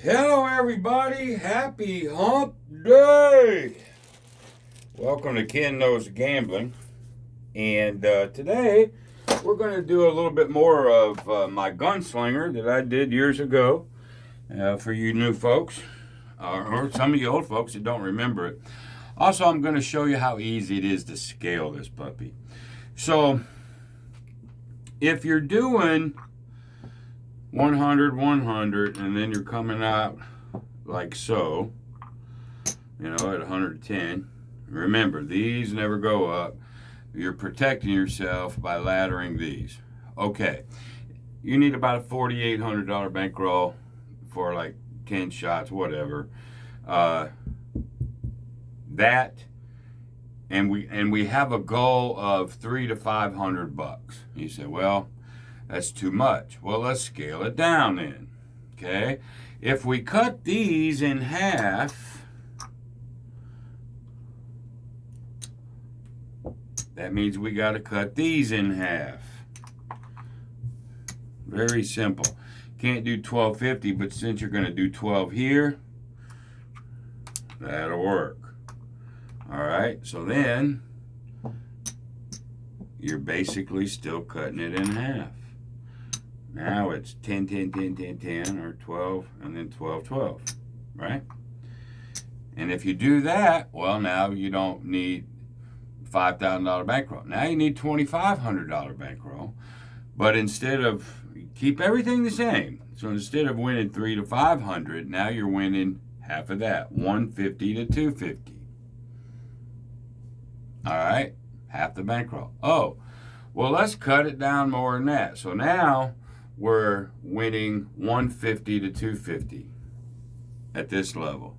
Hello, everybody. Happy Hump Day. Welcome to Ken Knows Gambling. And today we're going to do a little bit more of my gunslinger that I did years ago for you new folks or some of you old folks that don't remember it. Also, I'm going to show you how easy it is to scale this puppy. So, if you're doing 100, 100, and then you're coming out like so, at 110. Remember, these never go up. You're protecting yourself by laddering these. Okay, you need about a $4,800 bankroll for like 10 shots, whatever. And we have a goal of $300 to $500. You say, well, that's too much. Well, let's scale it down then. Okay? If we cut these in half, that means we got to cut these in half. Very simple. Can't do 1250, but since you're going to do 12 here, that'll work. All right? So then you're basically still cutting it in half. Now it's 10, 10, 10, 10, 10, or 12, and then 12, 12, right? And if you do that, well, now you don't need $5,000 bankroll. Now you need $2,500 bankroll. But instead of, keep everything the same. So instead of winning 300 to 500, now you're winning half of that, 150 to 250. All right, half the bankroll. Oh, well, let's cut it down more than that. So now we're winning 150 to 250 at this level.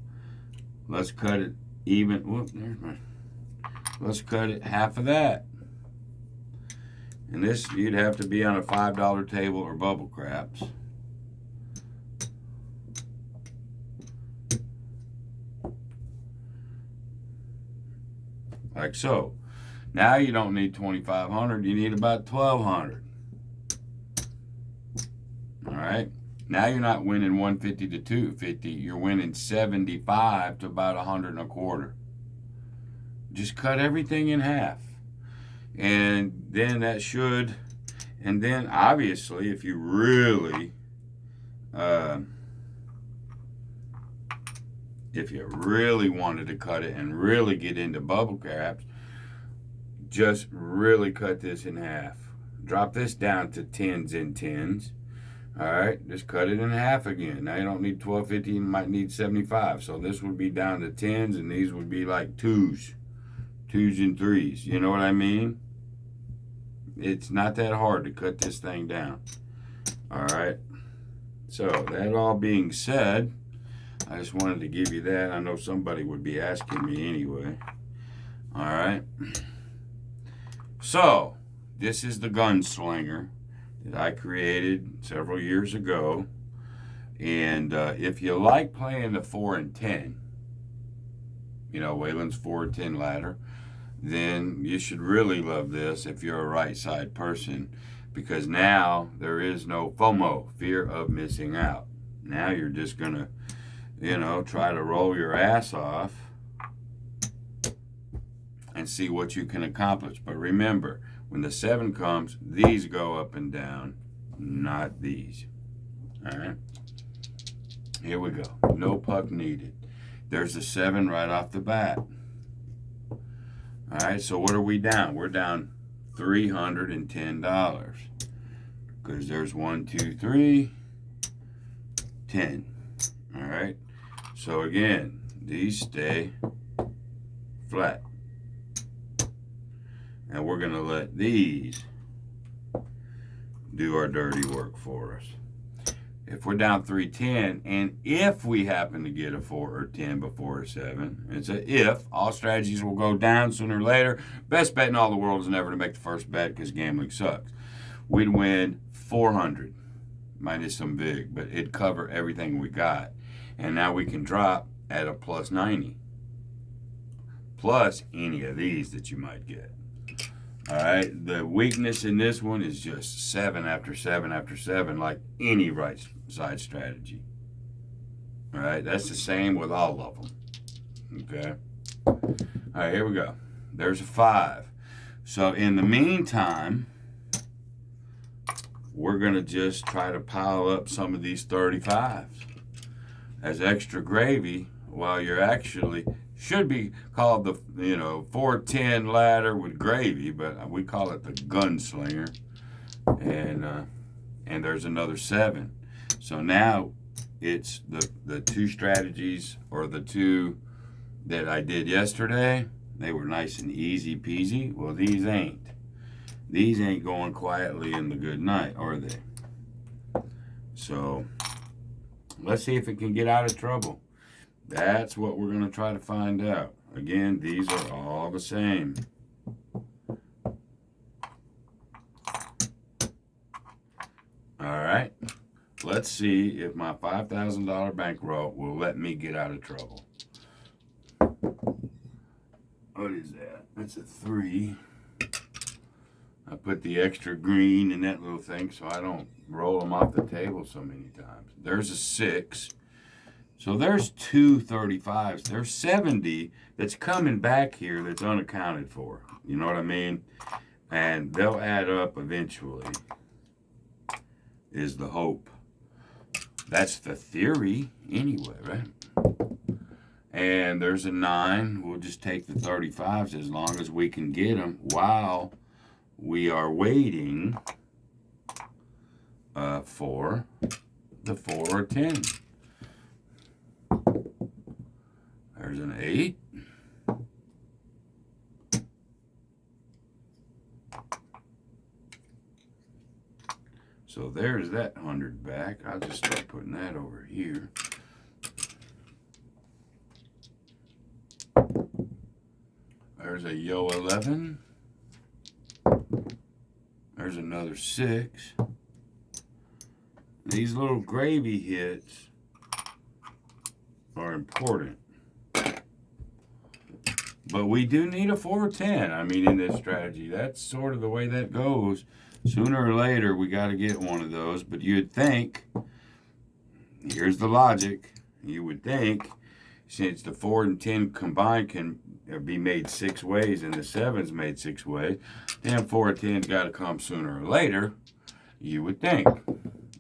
Let's cut it even. Let's cut it half of that. And this, you'd have to be on a $5 table or bubble craps. Like so. Now you don't need 2,500, you need about 1,200. All right. Now you're not winning 150 to 250. You're winning 75 to about 100 and a quarter. Just cut everything in half. And then that should, and then obviously if you really, wanted to cut it and really get into bubble caps, just really cut this in half. Drop this down to tens and tens. All right, just cut it in half again. Now you don't need 1250, you might need 75. So this would be down to tens, and these would be like twos and threes. You know what I mean? It's not that hard to cut this thing down. All right. So that all being said, I just wanted to give you that. I know somebody would be asking me anyway. All right. So this is the gunslinger that I created several years ago. And if you like playing the 4 and 10, Wayland's 4 and 10 ladder, then you should really love this if you're a right side person, because now there is no FOMO, fear of missing out. Now you're just going to, try to roll your ass off and see what you can accomplish. But remember, when the 7 comes, these go up and down, not these. All right? Here we go. No puck needed. There's the 7 right off the bat. All right, so what are we down? We're down $310 because there's 1, 2, 3, 10. All right, so again, these stay flat. And we're going to let these do our dirty work for us. If we're down 310, and if we happen to get a 4 or 10 before a 7, it's a if. All strategies will go down sooner or later. Best bet in all the world is never to make the first bet because gambling sucks. We'd win 400 minus some vig, but it'd cover everything we got. And now we can drop at a plus 90. Plus any of these that you might get. All right, the weakness in this one is just 7 after 7 after 7, like any right side strategy. All right, that's the same with all of them. Okay. All right, here we go. There's a 5. So in the meantime, we're going to just try to pile up some of these 35s as extra gravy while you're actually, should be called the, 410 ladder with gravy, but we call it the Gunslinger. And there's another 7. So now it's the 2 strategies, or the 2 that I did yesterday. They were nice and easy peasy. Well, these ain't. These ain't going quietly in the good night, are they? So let's see if it can get out of trouble. That's what we're going to try to find out. Again, these are all the same. All right. Let's see if my $5,000 bankroll will let me get out of trouble. What is that? That's a 3. I put the extra green in that little thing so I don't roll them off the table so many times. There's a 6. So there's 2 35s. There's 70 that's coming back here that's unaccounted for. You know what I mean? And they'll add up eventually, is the hope. That's the theory anyway, right? And there's a 9. We'll just take the 35s as long as we can get them while we are waiting for the 4 or 10. There's an 8. So there's that 100 back. I'll just start putting that over here. There's a yo 11. There's another 6. These little gravy hits are important. But we do need a 410. I mean, in this strategy, that's sort of the way that goes. Sooner or later, we got to get one of those. But you'd think, here's the logic, you would think, since the 4 and 10 combined can be made 6 ways and the 7's made 6 ways, then 4 or 10's got to come sooner or later, you would think.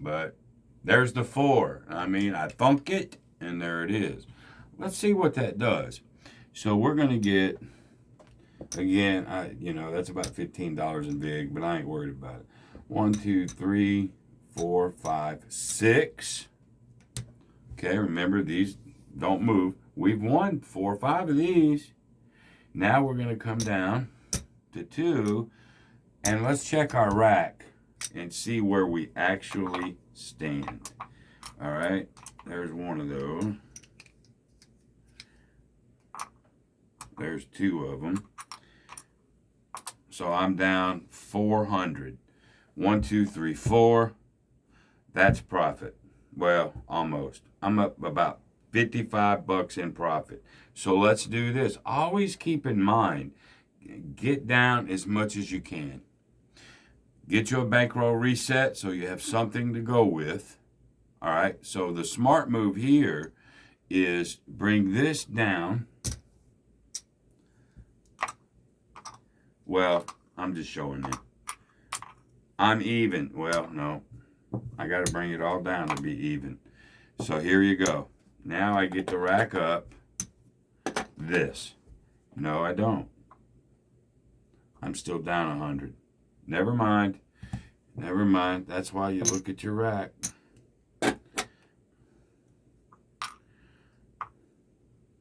But there's the 4. I mean, I thunk it, and there it is. Let's see what that does. So we're going to get, again, that's about $15 in VIG, but I ain't worried about it. 1, 2, 3, 4, 5, 6. Okay, remember, these don't move. We've won 4 or 5 of these. Now we're going to come down to 2, and let's check our rack and see where we actually stand. All right, there's one of those. There's 2 of them. So I'm down 400. 1, 2, 3, 4. That's profit. Well, almost. I'm up about $55 in profit. So let's do this. Always keep in mind, get down as much as you can. Get your bankroll reset so you have something to go with. All right. So the smart move here is bring this down. Well, I'm just showing you. I'm even. Well, no. I got to bring it all down to be even. So here you go. Now I get to rack up this. No, I don't. I'm still down 100. Never mind. Never mind. That's why you look at your rack.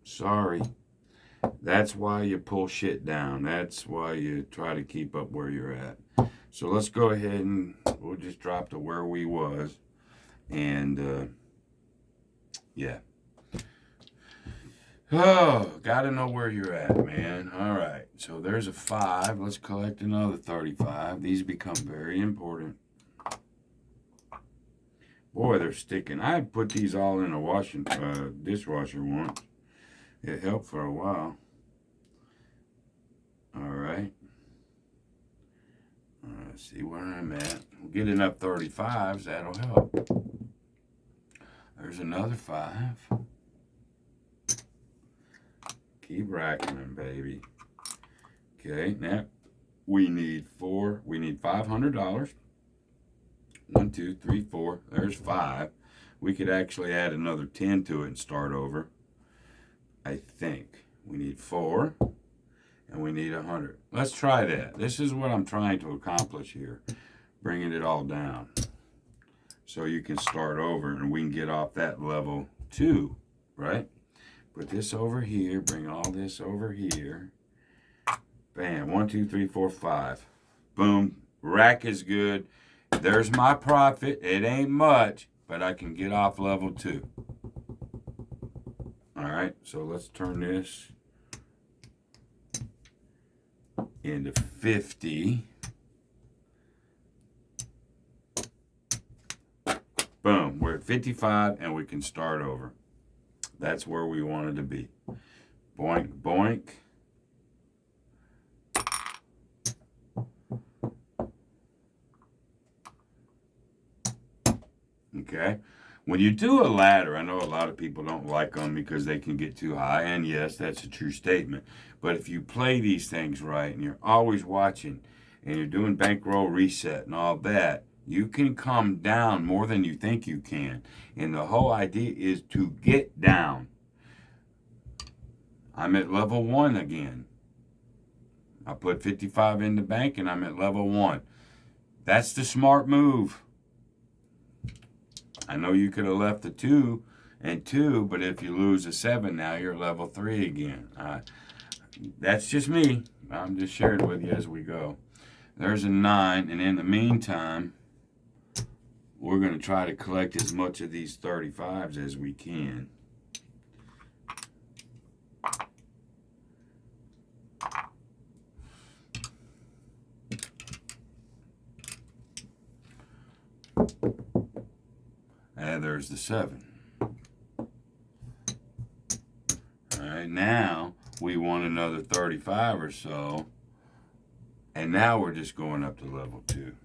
Sorry. That's why you pull shit down. That's why you try to keep up where you're at. So let's go ahead and we'll just drop to where we was. And, yeah. Oh, gotta know where you're at, man. All right. So there's a 5. Let's collect another 35. These become very important. Boy, they're sticking. I put these all in a dishwasher once. It helped for a while. All right. Let's see where I'm at. We'll get enough 35s. That'll help. There's another 5. Keep racking them, baby. Okay, now we need $500. 1, 2, 3, 4. There's 5. We could actually add another 10 to it and start over. I think we need 4 and we need 100. Let's try that. This is what I'm trying to accomplish here. Bringing it all down. So you can start over and we can get off that level 2, right? Put this over here, bring all this over here. Bam, 1, 2, 3, 4, 5. Boom, rack is good. There's my profit. It ain't much, but I can get off level 2. All right, so let's turn this into 50. Boom, we're at 55 and we can start over. That's where we wanted to be. Boink, boink. Okay. When you do a ladder, I know a lot of people don't like them because they can get too high. And yes, that's a true statement. But if you play these things right and you're always watching and you're doing bankroll reset and all that, you can come down more than you think you can. And the whole idea is to get down. I'm at level 1 again. I put 55 in the bank and I'm at level 1. That's the smart move. I know you could have left the 2 and 2, but if you lose a 7 now, you're level 3 again. That's just me. I'm just sharing with you as we go. There's a 9, and in the meantime, we're going to try to collect as much of these 35s as we can. And there's the 7. All right, now we want another 35 or so. And now we're just going up to level 2.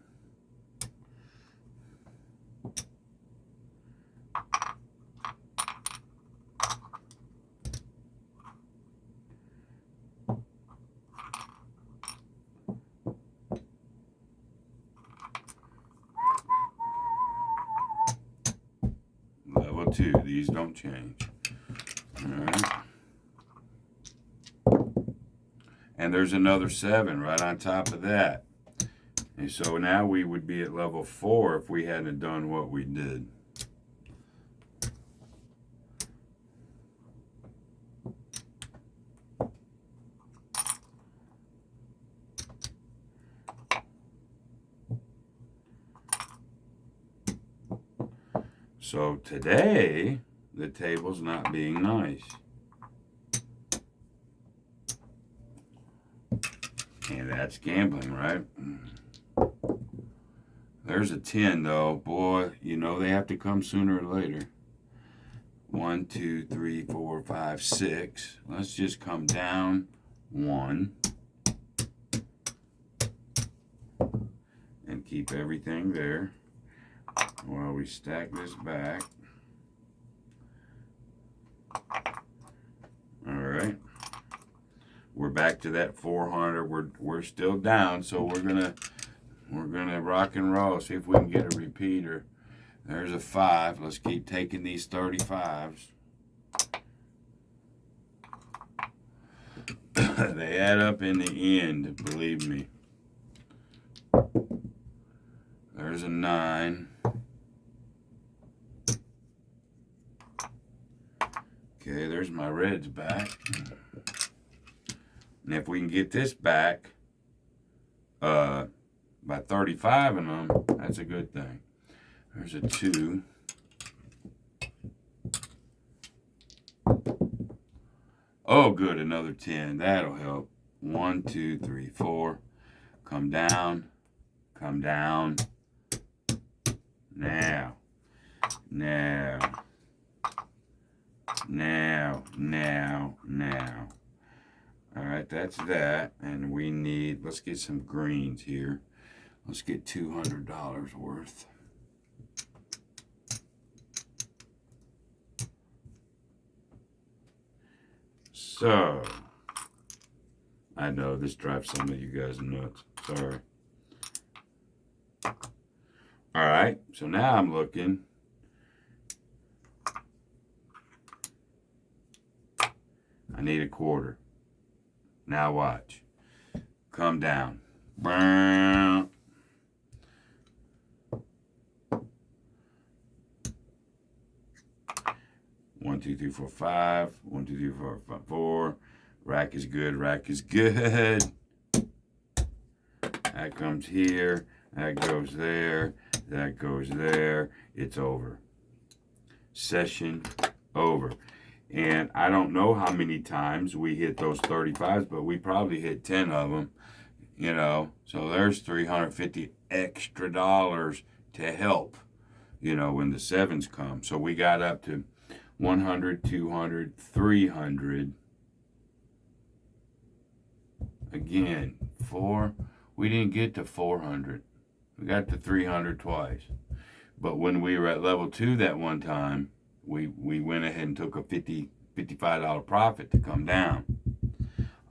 Level 2, these don't change. All right. And there's another 7 right on top of that. And so now we would be at level 4 if we hadn't done what we did. So today, the table's not being nice. And that's gambling, right? There's a 10, though. Boy, you know they have to come sooner or later. 1, 2, 3, 4, 5, 6. Let's just come down 1. And keep everything there while we stack this back. All right. We're back to that 400. We're still down, so we're gonna rock and roll. See if we can get a repeater. There's a 5. Let's keep taking these 35s. They add up in the end, believe me. There's a 9. Okay, there's my reds back. And if we can get this back by 35 in them, that's a good thing. There's a 2. Oh, good, another 10. That'll help. 1, 2, 3, 4. Come down. Come down. Now. Now. Now. Now. Now. All right, that's that. And we need, let's get some greens here. Let's get $200 worth. So, I know this drives some of you guys nuts. Sorry. Alright, so now I'm looking. I need a quarter. Now watch. Come down. Brown. One, two, three, four, five. 1, 2, 3, 4, 5, 4. Rack is good. Rack is good. That comes here. That goes there. That goes there. It's over. Session over. And I don't know how many times we hit those 35s, but we probably hit 10 of them. You know, so there's $350 extra to help, you know, when the sevens come. So we got up to 100, 200, 300. Again, 4. We didn't get to 400. We got to 300 twice. But when we were at level 2 that one time, we went ahead and took a $55 profit to come down.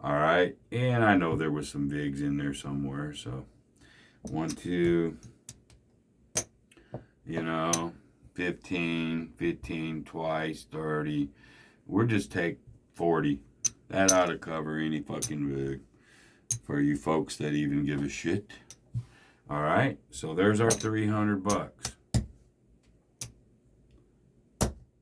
All right, and I know there was some VIGs in there somewhere. So 1, 2, you know, 15 twice, 30. We'll just take 40. That ought to cover any fucking VIG for you folks that even give a shit. All right, so there's our $300.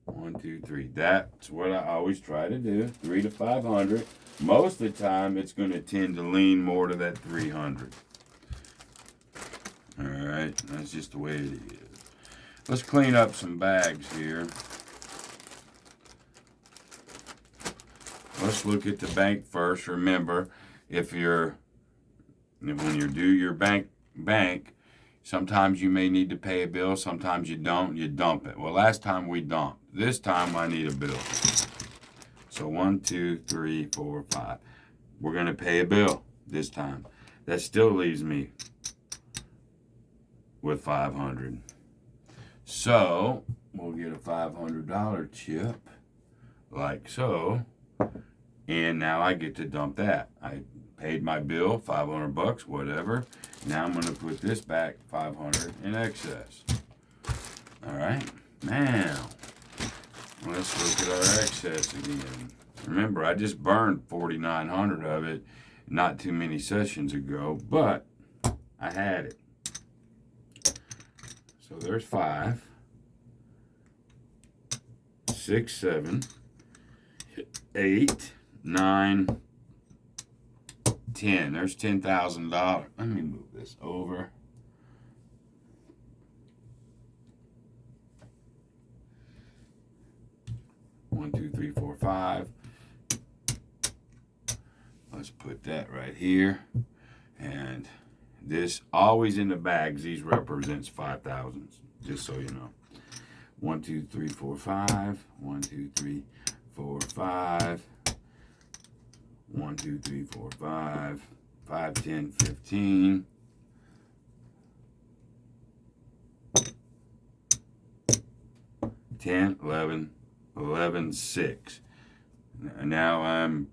1, 2, 3. That's what I always try to do. 3 to 500. Most of the time, it's going to tend to lean more to that 300. All right, that's just the way it is. Let's clean up some bags here. Let's look at the bank first. Remember, when you do your bank, sometimes you may need to pay a bill. Sometimes you don't. You dump it. Well, last time we dumped. This time I need a bill. So 1, 2, 3, 4, 5. We're going to pay a bill this time. That still leaves me with 500. So we'll get a $500 chip like so. And now I get to dump that. I paid my bill, $500, whatever. Now I'm going to put this back 500 in excess. All right. Now, let's look at our excess again. Remember, I just burned 4,900 of it not too many sessions ago, but I had it. So there's 5, 6, 7, 8, 9, 10. There's $10,000. Let me move this over. One, 2, 3, 4, 5. Let's put that right here. And this, always in the bags, these represents 5,000s, just so you know. 1, 2, 3, 4, 5. 1, 2, 3, 4, 5. 1, 2, 3, 4, 5. 5, 10, 15. 10, 11, 11, 6. Now I'm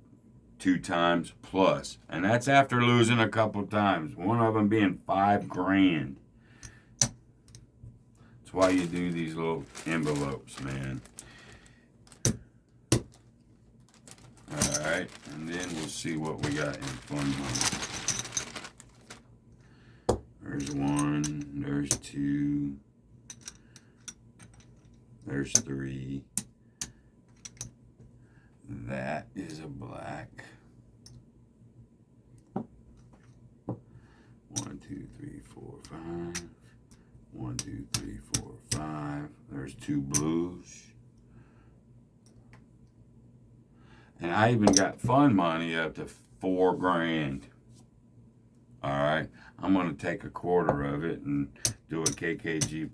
2 times plus. And that's after losing a couple times. One of them being $5,000. That's why you do these little envelopes, man. Alright, and then we'll see what we got in fun money. There's 1, there's 2, there's 3. That is a black. 1, 2, 3, 4, 5. 1, 2, 3, 4, 5. There's 2 blues. And I even got fun money up to $4,000. All right, I'm gonna take a quarter of it and do a KKG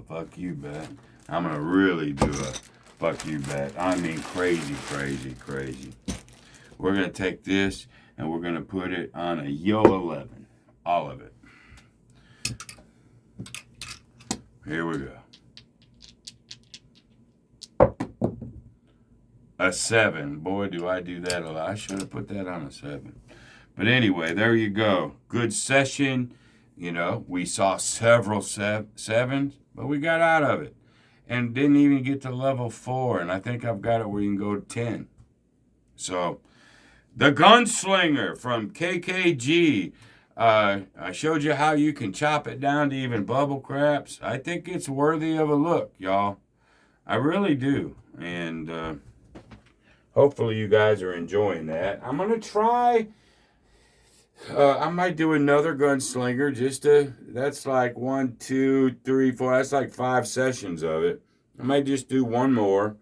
fuck you bet. I'm gonna really do a fuck you bet. I mean, crazy, crazy, crazy. We're gonna take this and we're gonna put it on a Yo 11, all of it. Here we go. a 7. Boy, do I do that a lot. I should have put that on a 7. But anyway, there you go. Good session. You know, we saw several 7s, but we got out of it. And didn't even get to level 4. And I think I've got it where you can go to 10. So, the Gunslinger from KKG. I showed you how you can chop it down to even bubble craps. I think it's worthy of a look, y'all. I really do. And hopefully you guys are enjoying that. I'm going to try... I might do another Gunslinger that's like 1, 2, 3, 4. That's like 5 sessions of it. I might just do one more.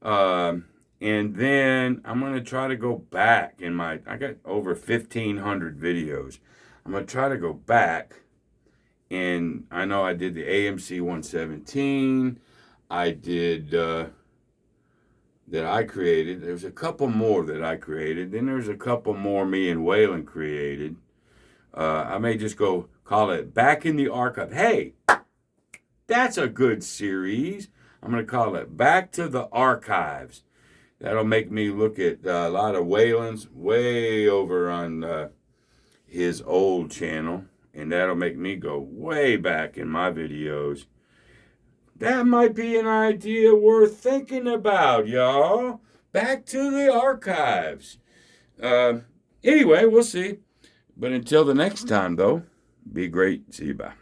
And then I'm going to try to go back I got over 1,500 videos. I'm going to try to go back. And I know I did the AMC 117. I did, that I created. There's a couple more that I created. Then there's a couple more me and Waylon created. I may just go call it Back in the Archive. Hey, that's a good series. I'm going to call it Back to the Archives. That'll make me look at a lot of Waylon's way over on his old channel. And that'll make me go way back in my videos. That might be an idea worth thinking about, y'all. Back to the archives. Anyway, we'll see. But until the next time, though, be great. See you, bye.